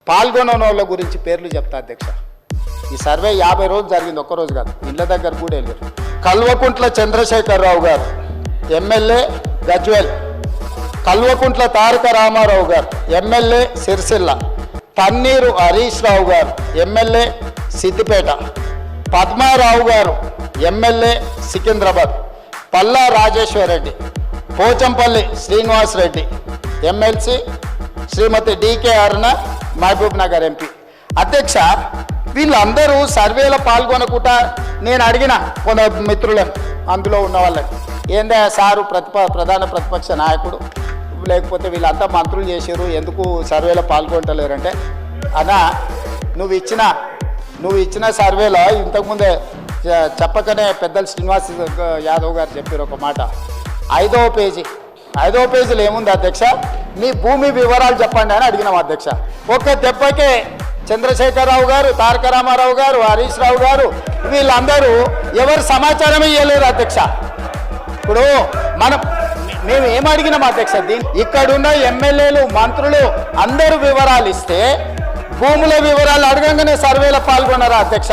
పాల్గొనని వాళ్ళ గురించి పేర్లు చెప్తా అధ్యక్ష. ఈ సర్వే 50 రోజులు జరిగింది, ఒక్కరోజు కాదు. ఇళ్ళ దగ్గర కూడా వెళ్ళారు. కల్వకుంట్ల చంద్రశేఖరరావు గారు ఎమ్మెల్యే గజ్వేల్, కల్వకుంట్ల తారక రామారావు గారు ఎమ్మెల్యే సిరిసిల్ల, తన్నీరు హరీష్ రావు గారు ఎమ్మెల్యే సిద్దిపేట, పద్మారావు గారు ఎమ్మెల్యే సికింద్రాబాద్, పల్లా రాజేశ్వరరెడ్డి, పోచంపల్లి శ్రీనివాస్ రెడ్డి ఎమ్మెల్సీ, శ్రీమతి డికే అరుణ మహబూబ్ నగర్ ఎంపీ. అధ్యక్ష, వీళ్ళందరూ సర్వేలో పాల్గొనకుండా నేను అడిగిన కొంత మిత్రులను, అందులో ఉన్న వాళ్ళని, ఏందా సారు ప్రధాన ప్రతిపక్ష నాయకుడు, లేకపోతే వీళ్ళంతా మంత్రులు చేశారు, ఎందుకు సర్వేలో పాల్గొంటలేరంటే, అన్నా నువ్వు ఇచ్చిన సర్వేలో ఇంతకుముందే చెప్పకనే పెద్దలు శ్రీనివాస్ యాదవ్ గారు చెప్పారు ఒక మాట. 5వ పేజీలో ఏముంది అధ్యక్ష, మీ భూమి వివరాలు చెప్పండి అని అడిగినాం అధ్యక్ష. ఒక్క దెబ్బకే చంద్రశేఖరరావు గారు, తారక రామారావు గారు, హరీష్ రావు గారు వీళ్ళందరూ ఎవరు సమాచారం ఇవ్వలేరు అధ్యక్ష. ఇప్పుడు మేము ఏం అడిగినాం అధ్యక్ష, ఇక్కడున్న ఎమ్మెల్యేలు మంత్రులు అందరూ వివరాలు ఇస్తే భూముల వివరాలు అడగంగానే సర్వేలో పాల్గొన్నారా అధ్యక్ష?